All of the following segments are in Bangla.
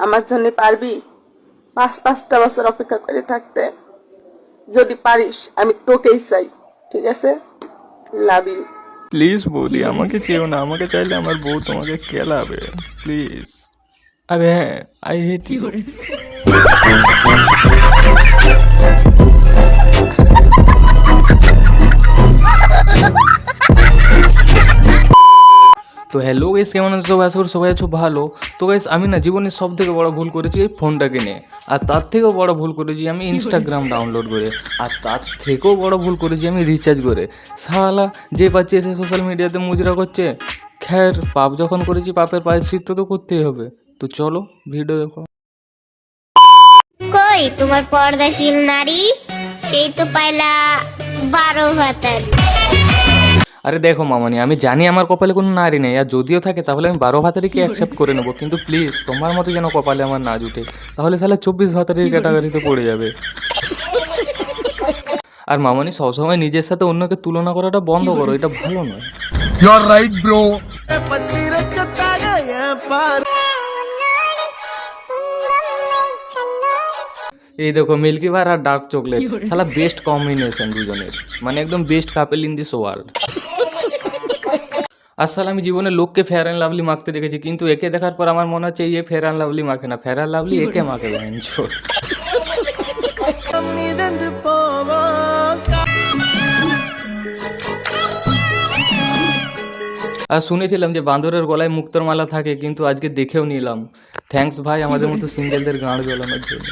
আমার জন্য পারবি 5-5টা বছর অপেক্ষা করে থাকতে? যদি পারিস আমি তোকেই চাই, ঠিক আছে? Love you. প্লিজ বৌদি, আমাকে চেও না। আমাকে চাইলে আমার বউ তোমাকে কেলাবে, প্লিজ। আরে হ্যাঁ, আই হেট ইউ। তো হ্যালো গাইস, কেমন আছো সবাই? আশা করি সবাই আছো ভালো। তো গাইস, আমি না জীবনের সব থেকে বড় ভুল করেছি এই ফোনটা কিনে। আর তার থেকেও বড় ভুল করেছি আমি ইনস্টাগ্রাম ডাউনলোড করে। আর তার থেকেও বড় ভুল করেছি আমি রিচার্জ করে। শালা যে পাচ্ছে এসে সোশ্যাল মিডিয়াতে মুজরা করছে। খ্যার, পাপ যখন করেছি পাপের প্রায়শ্চিত্ত তো করতেই হবে। তো চলো ভিডিও দেখো। কই তোমার পর্দাশীল নারী? সেই তো পাইলা 12 ভাতার। আরে দেখো মামনি, আমি জানি আমার কপালে কোনো নারী নেই, আর যদিও থাকে তাহলে আমি 12 ভাতারিকে অ্যাকসেপ্ট করে নেবো। কিন্তু প্লিজ তোমার মতো যেন কপালে আমার না জুটে, তাহলে সালা 24 ভাতারির ক্যাটাগরিতে পড়ে যাবে। আর মামনি, সবসময় নিজের সাথে অন্যকে তুলনা করাটা বন্ধ করো, এটা ভালো নয়। You are right, bro. এই দেখো মিল্কি বার আর ডার্ক চকলেট, শালা বেস্ট কম্বিনেশন দুজনের, মানে একদম best couple in this world. আসলে আমি জীবনে লোককে ফেয়ার অ্যান্ড লাভলি মাখতে দেখেছি, কিন্তু একে দেখার পর আমার মনে হচ্ছে এই ফেয়ার অ্যান্ড লাভলি মাখে না, ফেয়ার অ্যান্ড লাভলি একে মাখে। আর শুনেছিলাম যে বাঁদরের গলায় মুক্তোর মালা থাকে, কিন্তু আজকে দেখেও নিলাম। থ্যাঙ্কস ভাই আমাদের মতো সিঙ্গেলদের গাঁড় জ্বলানোর জন্য।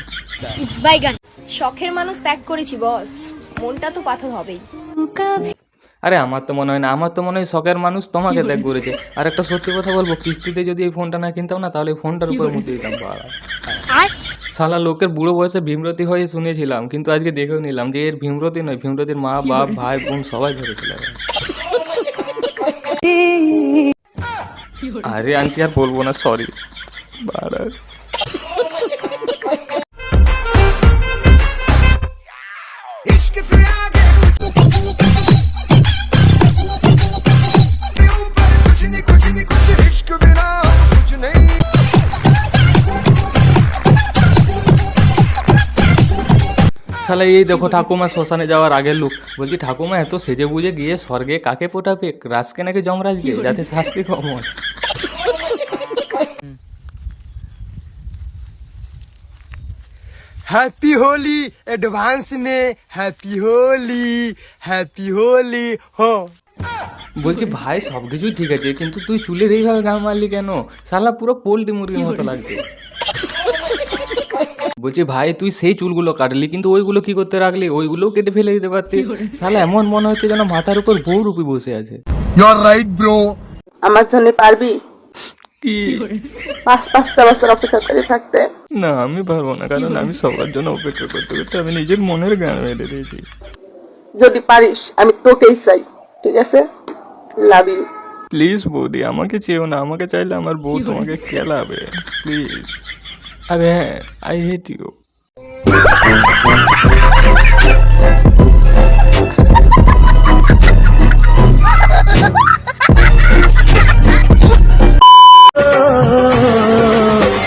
শখের মানুষ ত্যাগ করেছি বস, মনটা তো পাথর হবেই। আরে আমার তো মনে হয় না, আমার তো মনে হয় শখের মানুষ তোমাকে ত্যাগ করেছে। আর একটা সত্যি কথা বলবো, কিস্তিতে যদি এই ফোনটা না কিনতাম না, তাহলে এই ফোনটার উপর মুতে দিতাম। শালা লোকের বুড়ো বয়সে ভীমরতি হয়ে শুনেছিলাম, কিন্তু আজকে দেখেও নিলাম যে এর ভীমরতি নয়, ভীমরতির মা বাপ ভাই বোন সবাই ধরেছিল। আরে আন্টি আর বলবো না, সরি। শালা এই দেখো ঠাকুমা শ্মশানে যাওয়ার আগের লুক। বলছি ঠাকুমা এত সেজে বুঝে গিয়ে স্বর্গে কাকে পোটাবে? রাজকে নাকি যমরাজকে, যাতে শাস্তি কম হয়। हैप्पी होली एडवांस में, हैप्पी होली हो। বলছি ভাই সবকিছুই ঠিক আছে, কিন্তু তুই চুলের এইভাবে গান মারলি কেন? শালা পুরো পোল্ট্রি মুরগির মতো লাগছে। বলছি ভাই তুই সেই চুলগুলো কাটলি, কিন্তু ওইগুলো কি করতে রাখলি? ওইগুলোও কেটে ফেলে দিতে পারতিস। শালা এমন মনে হচ্ছে যেন মাথার উপর বহুরূপী বসে আছে। You are right, bro. আমার জন্য পারবি কি? 5-5টা বছর অপেক্ষা করে থাকতে? না আমি পারবো না, কারণ আমি সবার জন্য অপেক্ষা করতে করতে আমি নিজের মনের গান মেরে দিয়েছি। যদি পারিস আমি তোকেই চাই, ঠিক আছে? Love you. প্লিজ বৌদি, আমাকে চেও না। আমাকে চাইলে আমার বউ তোমাকে কেলাবে, প্লিজ। আরে হ্যাঁ, আই হেট ইউ।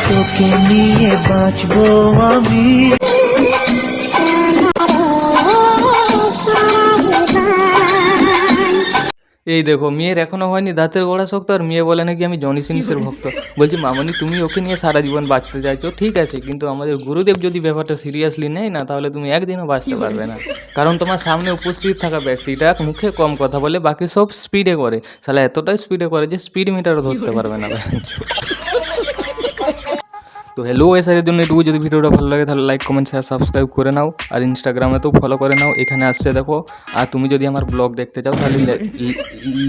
তোকে নিয়ে বাঁচবো আমি। এই দেখো মেয়ের এখনো হয়নি দাঁতের গোড়া শক্ত, আর মেয়ে বলে নাকি আমি জনি সিনিসের ভক্ত। বলছি মামনি, তুমি ওকে নিয়ে সারা জীবন বাঁচতে চাইছো, ঠিক আছে, কিন্তু আমাদের গুরুদেব যদি ব্যাপারটা সিরিয়াসলি নেয় না, তাহলে তুমি একদিনও বাঁচতে পারবে না। কারণ তোমার সামনে উপস্থিত থাকা ব্যক্তিটা মুখে কম কথা বলে, বাকি সব স্পিডে করে। শালা এতটাই স্পিডে করে যে স্পিড মিটারও ধরতে পারবে না। তো হ্যালো এসআইয়ের জন্য এটুকু। যদি ভিডিওটা ভালো লাগে তাহলে লাইক কমেন্ট শেয়ার সাবস্ক্রাইব করে নাও, আর ইনস্টাগ্রামে তো ফলো করে নাও, এখানে আসছে দেখো। আর তুমি যদি আমার ব্লগ দেখতে চাও তাহলে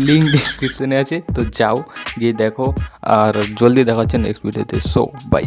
লিঙ্ক ডিসক্রিপশনে আছে, তো যাও গিয়ে দেখো। আর জলদি দেখা হচ্ছে নেক্সট ভিডিওতে। So by.